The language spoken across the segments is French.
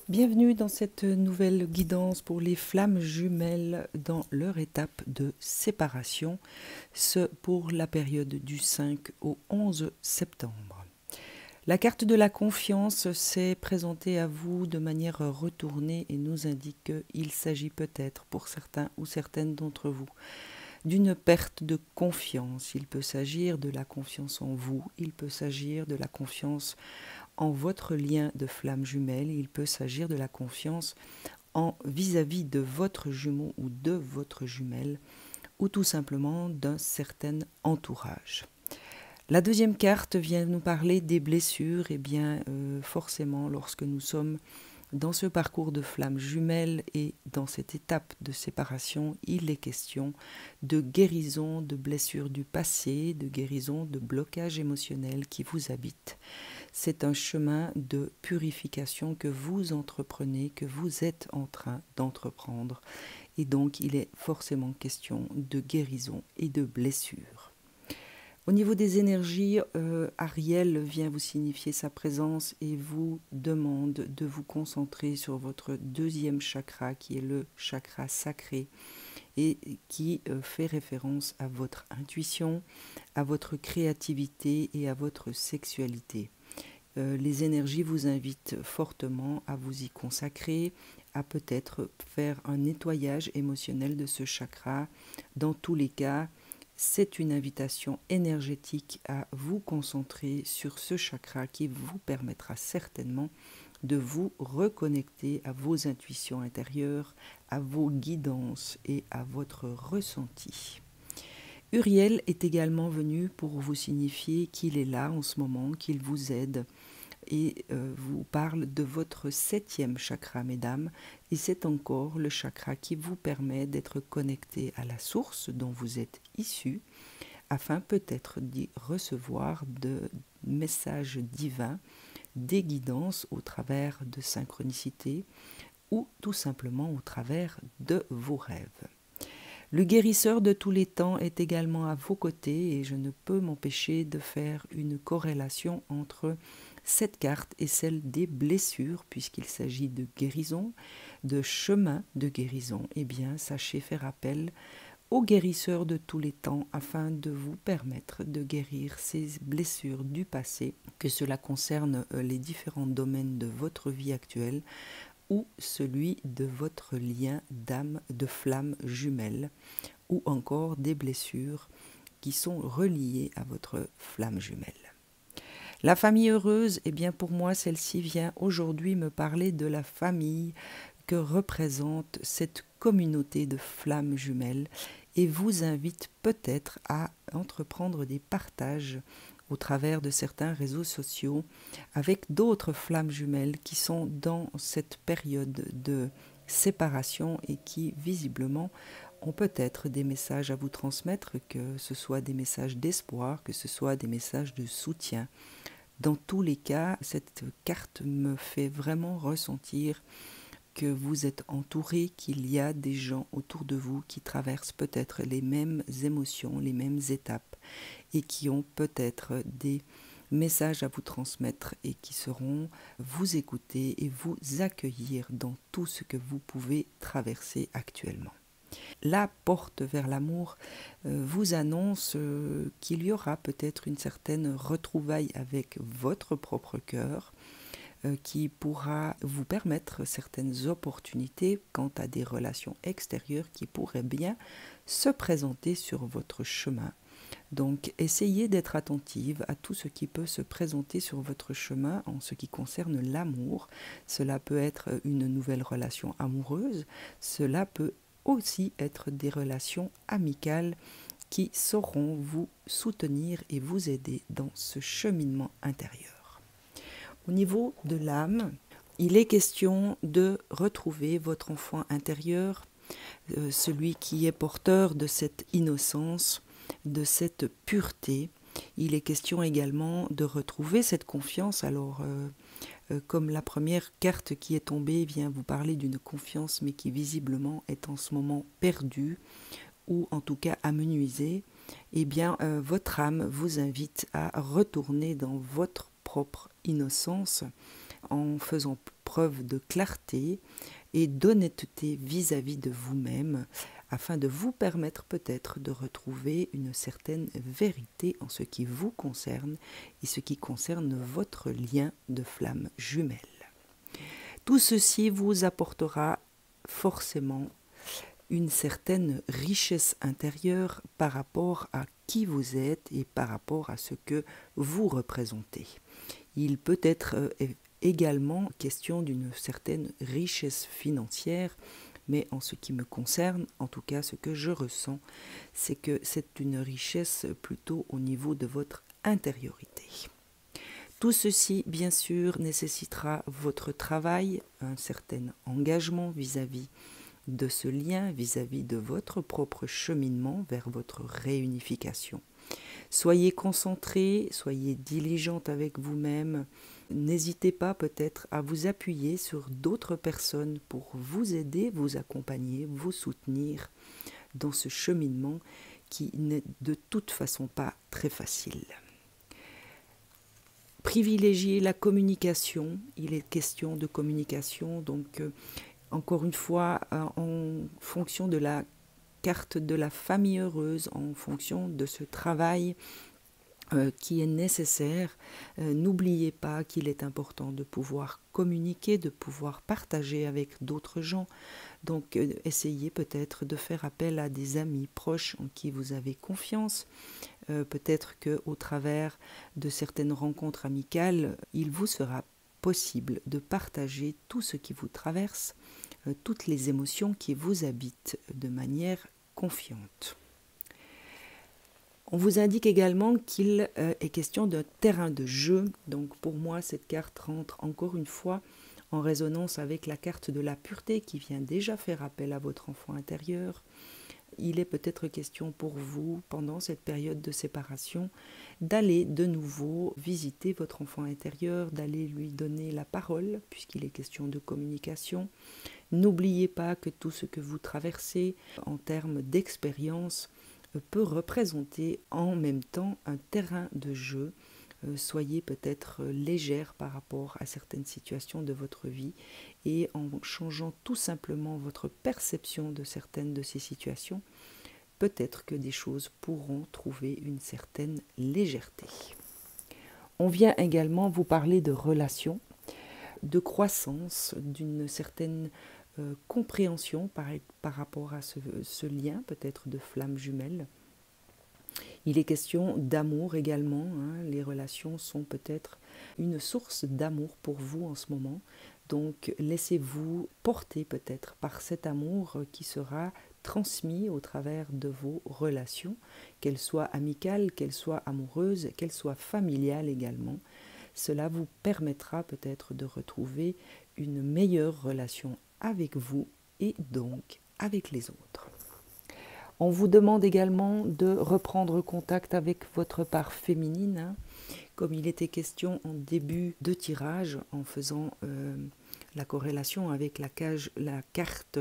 Bienvenue dans cette nouvelle guidance pour les flammes jumelles dans leur étape de séparation, ce pour la période du 5 au 11 septembre. La carte de la confiance s'est présentée à vous de manière retournée et nous indique qu'il s'agit peut-être pour certains ou certaines d'entre vous d'une perte de confiance. Il peut s'agir de la confiance en vous, il peut s'agir de la confiance en votre lien de flamme jumelle, il peut s'agir de la confiance en vis-à-vis de votre jumeau ou de votre jumelle, ou tout simplement d'un certain entourage. La deuxième carte vient nous parler des blessures, et bien forcément lorsque nous sommes dans ce parcours de flamme jumelle et dans cette étape de séparation, il est question de guérison de blessures du passé, de guérison de blocages émotionnels qui vous habitent. C'est un chemin de purification que vous entreprenez, que vous êtes en train d'entreprendre. Et donc, il est forcément question de guérison et de blessures. Au niveau des énergies, Ariel vient vous signifier sa présence et vous demande de vous concentrer sur votre deuxième chakra, qui est le chakra sacré, et qui fait référence à votre intuition, à votre créativité et à votre sexualité. Les énergies vous invitent fortement à vous y consacrer, à peut-être faire un nettoyage émotionnel de ce chakra. Dans tous les cas, c'est une invitation énergétique à vous concentrer sur ce chakra qui vous permettra certainement de vous reconnecter à vos intuitions intérieures, à vos guidances et à votre ressenti. Uriel est également venu pour vous signifier qu'il est là en ce moment, qu'il vous aide et vous parle de votre 7e chakra, mesdames, et c'est encore le chakra qui vous permet d'être connecté à la source dont vous êtes issu, afin peut-être d'y recevoir de messages divins, des guidances au travers de synchronicités ou tout simplement au travers de vos rêves. Le guérisseur de tous les temps est également à vos côtés et je ne peux m'empêcher de faire une corrélation entre cette carte et celle des blessures, puisqu'il s'agit de guérison, de chemin de guérison. Eh bien, sachez faire appel au guérisseur de tous les temps afin de vous permettre de guérir ces blessures du passé, que cela concerne les différents domaines de votre vie actuelle ou celui de votre lien d'âme, de flamme jumelle, ou encore des blessures qui sont reliées à votre flamme jumelle. La famille heureuse, eh bien pour moi, celle-ci vient aujourd'hui me parler de la famille que représente cette communauté de flammes jumelles et vous invite peut-être à entreprendre des partages au travers de certains réseaux sociaux avec d'autres flammes jumelles qui sont dans cette période de séparation et qui visiblement ont peut-être des messages à vous transmettre, que ce soit des messages d'espoir, que ce soit des messages de soutien. Dans tous les cas, cette carte me fait vraiment ressentir que vous êtes entouré, qu'il y a des gens autour de vous qui traversent peut-être les mêmes émotions, les mêmes étapes et qui ont peut-être des messages à vous transmettre et qui sauront vous écouter et vous accueillir dans tout ce que vous pouvez traverser actuellement. La porte vers l'amour vous annonce qu'il y aura peut-être une certaine retrouvaille avec votre propre cœur qui pourra vous permettre certaines opportunités quant à des relations extérieures qui pourraient bien se présenter sur votre chemin. Donc essayez d'être attentive à tout ce qui peut se présenter sur votre chemin en ce qui concerne l'amour. Cela peut être une nouvelle relation amoureuse, cela peut aussi être des relations amicales qui sauront vous soutenir et vous aider dans ce cheminement intérieur. Au niveau de l'âme, il est question de retrouver votre enfant intérieur, celui qui est porteur de cette innocence, de cette pureté. Il est question également de retrouver cette confiance. Alors, comme la première carte qui est tombée vient vous parler d'une confiance, mais qui visiblement est en ce moment perdue, ou en tout cas amenuisée, eh bien, votre âme vous invite à retourner dans votre propre innocence, en faisant preuve de clarté et d'honnêteté vis-à-vis de vous-même, afin de vous permettre peut-être de retrouver une certaine vérité en ce qui vous concerne et ce qui concerne votre lien de flamme jumelle. Tout ceci vous apportera forcément une certaine richesse intérieure par rapport à qui vous êtes et par rapport à ce que vous représentez. Il peut être également question d'une certaine richesse financière, mais en ce qui me concerne, en tout cas ce que je ressens, c'est que c'est une richesse plutôt au niveau de votre intériorité. Tout ceci, bien sûr, nécessitera votre travail, un certain engagement vis-à-vis de ce lien, vis-à-vis de votre propre cheminement vers votre réunification. Soyez concentrés, soyez diligente avec vous-même. N'hésitez pas peut-être à vous appuyer sur d'autres personnes pour vous aider, vous accompagner, vous soutenir dans ce cheminement qui n'est de toute façon pas très facile. Privilégiez la communication, il est question de communication, donc encore une fois, en fonction de la carte de la famille heureuse, en fonction de ce travail qui est nécessaire, n'oubliez pas qu'il est important de pouvoir communiquer, de pouvoir partager avec d'autres gens. Donc essayez peut-être de faire appel à des amis proches en qui vous avez confiance. Peut-être qu'au travers de certaines rencontres amicales, il vous sera possible de partager tout ce qui vous traverse, toutes les émotions qui vous habitent de manière confiante. On vous indique également qu'il est question d'un terrain de jeu. Donc pour moi, cette carte rentre encore une fois en résonance avec la carte de la pureté qui vient déjà faire appel à votre enfant intérieur. Il est peut-être question pour vous, pendant cette période de séparation, d'aller de nouveau visiter votre enfant intérieur, d'aller lui donner la parole, puisqu'il est question de communication. N'oubliez pas que tout ce que vous traversez en termes d'expérience peut représenter en même temps un terrain de jeu. Soyez peut-être légère par rapport à certaines situations de votre vie et en changeant tout simplement votre perception de certaines de ces situations, peut-être que des choses pourront trouver une certaine légèreté. On vient également vous parler de relations, de croissance, d'une certaine compréhension par rapport à ce lien peut-être de flamme jumelle. Il est question d'amour également, les relations sont peut-être une source d'amour pour vous en ce moment, donc laissez-vous porter peut-être par cet amour qui sera transmis au travers de vos relations, qu'elles soient amicales, qu'elles soient amoureuses, qu'elles soient familiales également. Cela vous permettra peut-être de retrouver une meilleure relation avec vous et donc avec les autres. On vous demande également de reprendre contact avec votre part féminine, comme il était question en début de tirage, en faisant la corrélation avec la carte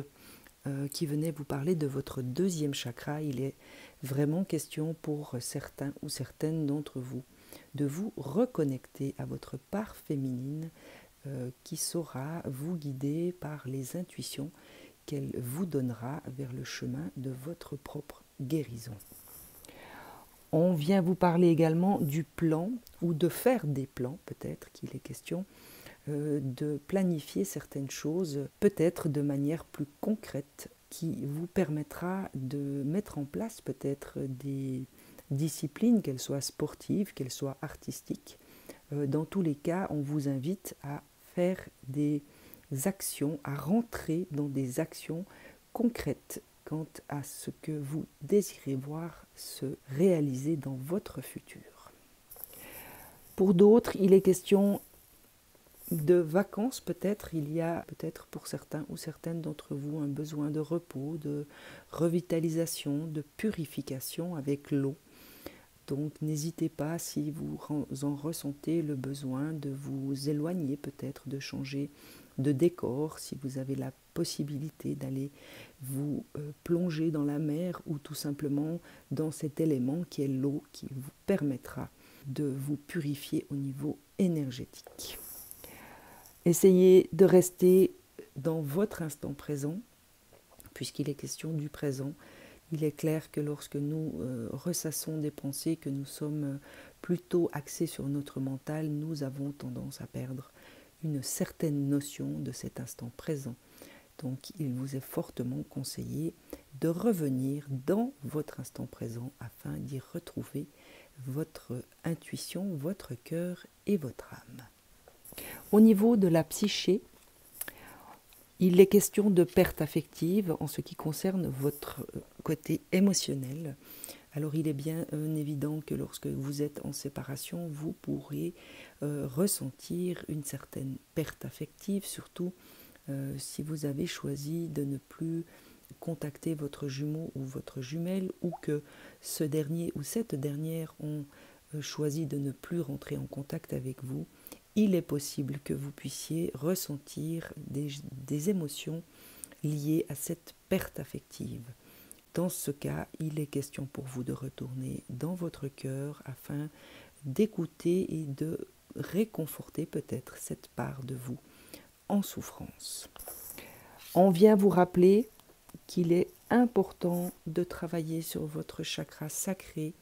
qui venait vous parler de votre deuxième chakra. Il est vraiment question pour certains ou certaines d'entre vous de vous reconnecter à votre part féminine qui saura vous guider par les intuitions qu'elle vous donnera vers le chemin de votre propre guérison. On vient vous parler également du plan ou de faire des plans, peut-être qu'il est question de planifier certaines choses, peut-être de manière plus concrète, qui vous permettra de mettre en place peut-être des disciplines, qu'elles soient sportives, qu'elles soient artistiques. Dans tous les cas, on vous invite à faire des actions, à rentrer dans des actions concrètes quant à ce que vous désirez voir se réaliser dans votre futur. Pour d'autres, il est question de vacances peut-être. Il y a peut-être pour certains ou certaines d'entre vous un besoin de repos, de revitalisation, de purification avec l'eau. Donc n'hésitez pas, si vous en ressentez le besoin, de vous éloigner peut-être, de changer de décor, si vous avez la possibilité d'aller vous plonger dans la mer ou tout simplement dans cet élément qui est l'eau, qui vous permettra de vous purifier au niveau énergétique. Essayez de rester dans votre instant présent, puisqu'il est question du présent. Il est clair que lorsque nous ressassons des pensées, que nous sommes plutôt axés sur notre mental, nous avons tendance à perdre une certaine notion de cet instant présent. Donc il vous est fortement conseillé de revenir dans votre instant présent afin d'y retrouver votre intuition, votre cœur et votre âme. Au niveau de la psyché, il est question de perte affective en ce qui concerne votre côté émotionnel. Alors il est bien évident que lorsque vous êtes en séparation, vous pourrez ressentir une certaine perte affective, surtout si vous avez choisi de ne plus contacter votre jumeau ou votre jumelle, ou que ce dernier ou cette dernière ont choisi de ne plus rentrer en contact avec vous. Il est possible que vous puissiez ressentir des émotions liées à cette perte affective. Dans ce cas, il est question pour vous de retourner dans votre cœur afin d'écouter et de réconforter peut-être cette part de vous en souffrance. On vient vous rappeler qu'il est important de travailler sur votre chakra sacré.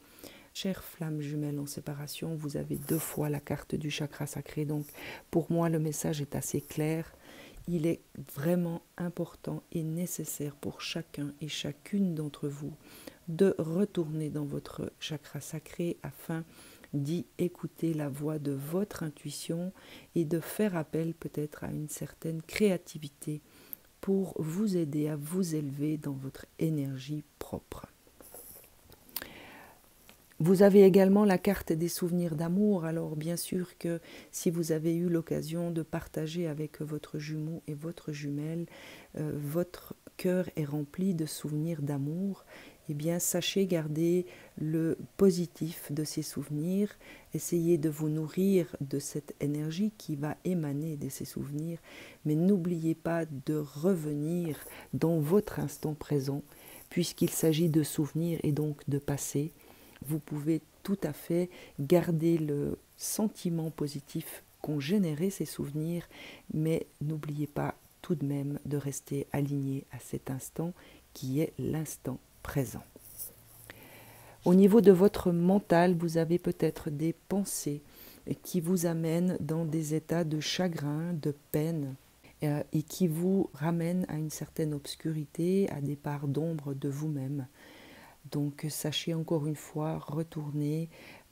Chère flamme jumelle en séparation, vous avez 2 fois la carte du chakra sacré, donc pour moi le message est assez clair. Il est vraiment important et nécessaire pour chacun et chacune d'entre vous de retourner dans votre chakra sacré afin d'y écouter la voix de votre intuition et de faire appel peut-être à une certaine créativité pour vous aider à vous élever dans votre énergie propre. Vous avez également la carte des souvenirs d'amour. Alors bien sûr que si vous avez eu l'occasion de partager avec votre jumeau et votre jumelle, votre cœur est rempli de souvenirs d'amour. Eh bien, sachez garder le positif de ces souvenirs, essayez de vous nourrir de cette énergie qui va émaner de ces souvenirs, mais n'oubliez pas de revenir dans votre instant présent, puisqu'il s'agit de souvenirs et donc de passé. Vous pouvez tout à fait garder le sentiment positif qu'ont généré ces souvenirs, mais n'oubliez pas tout de même de rester aligné à cet instant qui est l'instant présent. Au niveau de votre mental, vous avez peut-être des pensées qui vous amènent dans des états de chagrin, de peine, et qui vous ramènent à une certaine obscurité, à des parts d'ombre de vous-même. Donc sachez encore une fois, retournez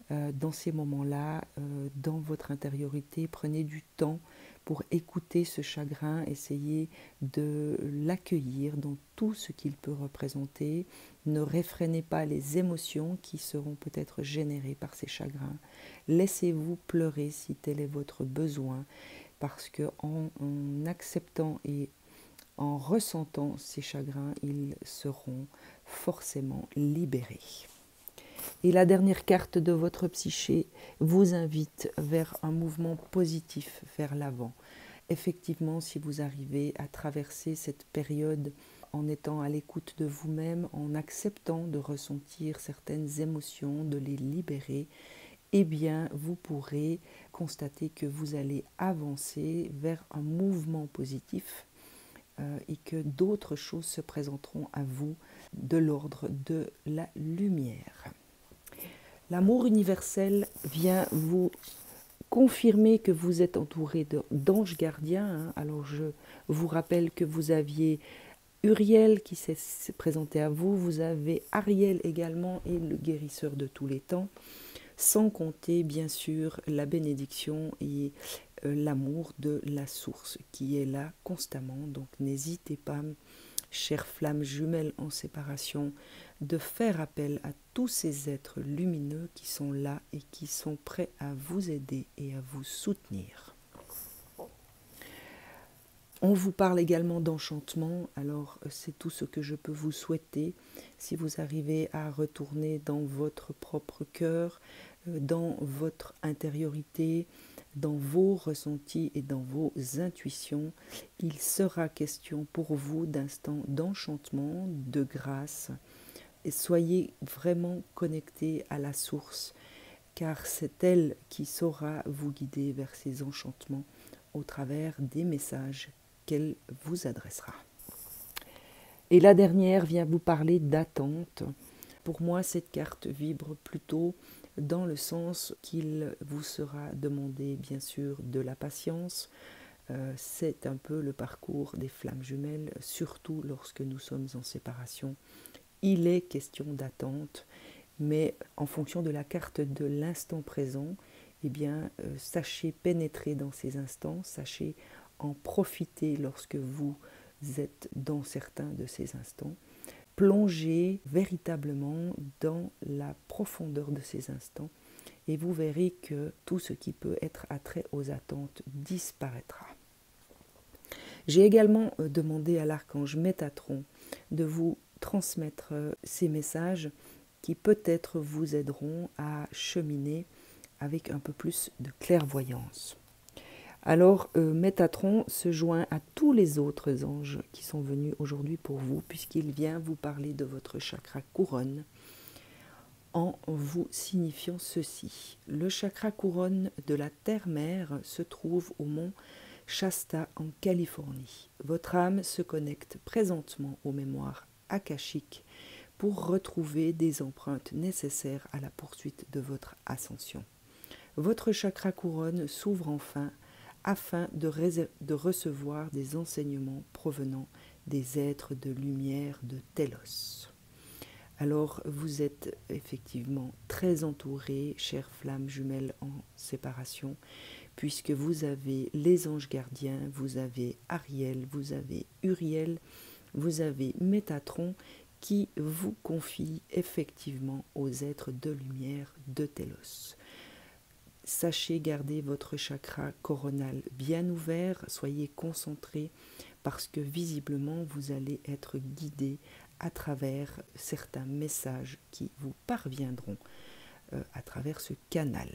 dans ces moments-là, dans votre intériorité, prenez du temps pour écouter ce chagrin, essayez de l'accueillir dans tout ce qu'il peut représenter. Ne réfrénez pas les émotions qui seront peut-être générées par ces chagrins. Laissez-vous pleurer si tel est votre besoin, parce qu'en acceptant et en ressentant ces chagrins, ils seront forcément libérés. Et la dernière carte de votre psyché vous invite vers un mouvement positif vers l'avant. Effectivement, si vous arrivez à traverser cette période en étant à l'écoute de vous-même, en acceptant de ressentir certaines émotions, de les libérer, eh bien, vous pourrez constater que vous allez avancer vers un mouvement positif et que d'autres choses se présenteront à vous de l'ordre de la lumière. L'amour universel vient vous confirmer que vous êtes entouré d'anges gardiens. Alors je vous rappelle que vous aviez Uriel qui s'est présenté à vous, vous avez Ariel également et le guérisseur de tous les temps, sans compter bien sûr la bénédiction et l'amour de la source qui est là constamment. Donc n'hésitez pas, chères flammes jumelles en séparation, de faire appel à tous ces êtres lumineux qui sont là et qui sont prêts à vous aider et à vous soutenir. On vous parle également d'enchantement, alors c'est tout ce que je peux vous souhaiter. Si vous arrivez à retourner dans votre propre cœur, dans votre intériorité, dans vos ressentis et dans vos intuitions, il sera question pour vous d'instants d'enchantement, de grâce. Et soyez vraiment connectés à la source. car c'est elle qui saura vous guider vers ces enchantements au travers des messages qu'elle vous adressera. Et la dernière vient vous parler d'attente. Pour moi, cette carte vibre plutôt dans le sens qu'il vous sera demandé, bien sûr, de la patience. C'est un peu le parcours des flammes jumelles, surtout lorsque nous sommes en séparation. Il est question d'attente, mais en fonction de la carte de l'instant présent, eh bien, sachez pénétrer dans ces instants, sachez en profiter lorsque vous êtes dans certains de ces instants. Plongez véritablement dans la profondeur de ces instants et vous verrez que tout ce qui peut être attrait aux attentes disparaîtra. J'ai également demandé à l'archange Métatron de vous transmettre ces messages qui peut-être vous aideront à cheminer avec un peu plus de clairvoyance. Alors, Métatron se joint à tous les autres anges qui sont venus aujourd'hui pour vous, puisqu'il vient vous parler de votre chakra couronne en vous signifiant ceci. Le chakra couronne de la terre-mère se trouve au mont Shasta en Californie. Votre âme se connecte présentement aux mémoires akashiques pour retrouver des empreintes nécessaires à la poursuite de votre ascension. Votre chakra couronne s'ouvre enfin afin de recevoir des enseignements provenant des êtres de lumière de Télos. Alors vous êtes effectivement très entourés, chères flammes jumelles en séparation, puisque vous avez les anges gardiens, vous avez Ariel, vous avez Uriel, vous avez Métatron qui vous confie effectivement aux êtres de lumière de Télos. Sachez garder votre chakra coronal bien ouvert, soyez concentrés parce que visiblement vous allez être guidés à travers certains messages qui vous parviendront à travers ce canal.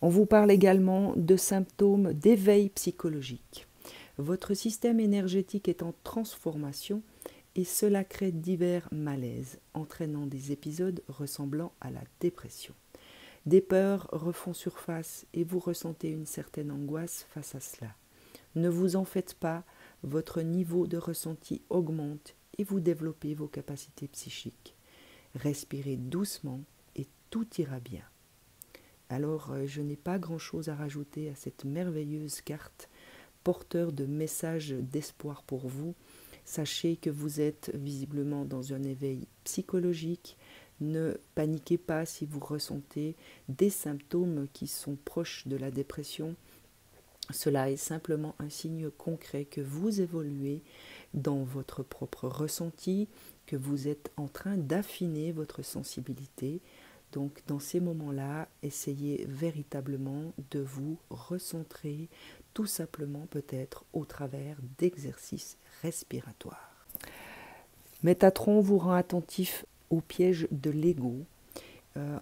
On vous parle également de symptômes d'éveil psychologique. Votre système énergétique est en transformation et cela crée divers malaises, entraînant des épisodes ressemblant à la dépression. Des peurs refont surface et vous ressentez une certaine angoisse face à cela. Ne vous en faites pas, votre niveau de ressenti augmente et vous développez vos capacités psychiques. Respirez doucement et tout ira bien. Alors, je n'ai pas grand-chose à rajouter à cette merveilleuse carte, porteur de messages d'espoir pour vous. Sachez que vous êtes visiblement dans un éveil psychologique. Ne paniquez pas si vous ressentez des symptômes qui sont proches de la dépression. Cela est simplement un signe concret que vous évoluez dans votre propre ressenti, que vous êtes en train d'affiner votre sensibilité. Donc dans ces moments-là, essayez véritablement de vous recentrer, tout simplement peut-être au travers d'exercices respiratoires. Métatron vous rend attentif au piège de l'ego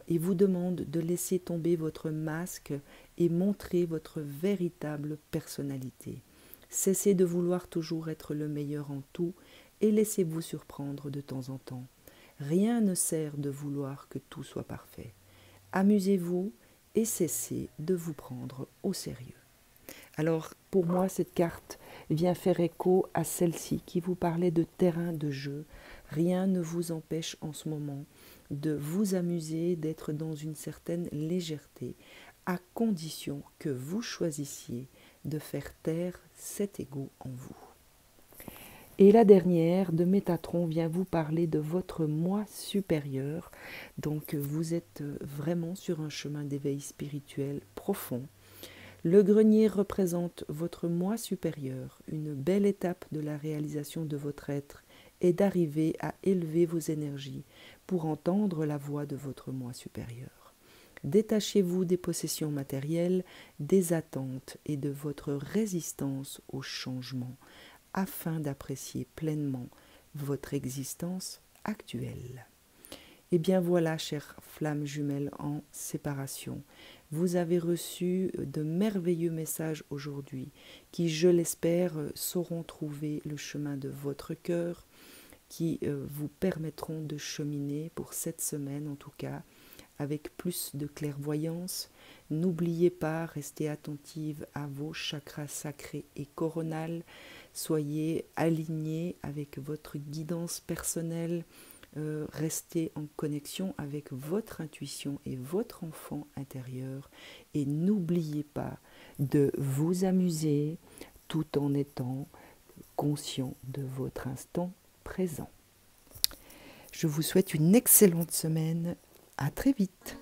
et vous demande de laisser tomber votre masque et montrer votre véritable personnalité. Cessez de vouloir toujours être le meilleur en tout et laissez-vous surprendre de temps en temps. Rien ne sert de vouloir que tout soit parfait. Amusez-vous et cessez de vous prendre au sérieux. Alors, pour moi, cette carte vient faire écho à celle-ci qui vous parlait de terrain de jeu. Rien ne vous empêche en ce moment de vous amuser, d'être dans une certaine légèreté, à condition que vous choisissiez de faire taire cet ego en vous. Et la dernière de Métatron vient vous parler de votre moi supérieur. Donc vous êtes vraiment sur un chemin d'éveil spirituel profond. Le grenier représente votre moi supérieur, une belle étape de la réalisation de votre être et d'arriver à élever vos énergies pour entendre la voix de votre moi supérieur. Détachez-vous des possessions matérielles, des attentes et de votre résistance au changement afin d'apprécier pleinement votre existence actuelle. Et bien voilà, chères flammes jumelles en séparation, vous avez reçu de merveilleux messages aujourd'hui qui, je l'espère, sauront trouver le chemin de votre cœur, qui vous permettront de cheminer pour cette semaine en tout cas avec plus de clairvoyance. N'oubliez pas, restez attentive à vos chakras sacrés et coronales. Soyez alignés avec votre guidance personnelle. Restez en connexion avec votre intuition et votre enfant intérieur. Et n'oubliez pas de vous amuser tout en étant conscient de votre instant présent. Je vous souhaite une excellente semaine. À très vite.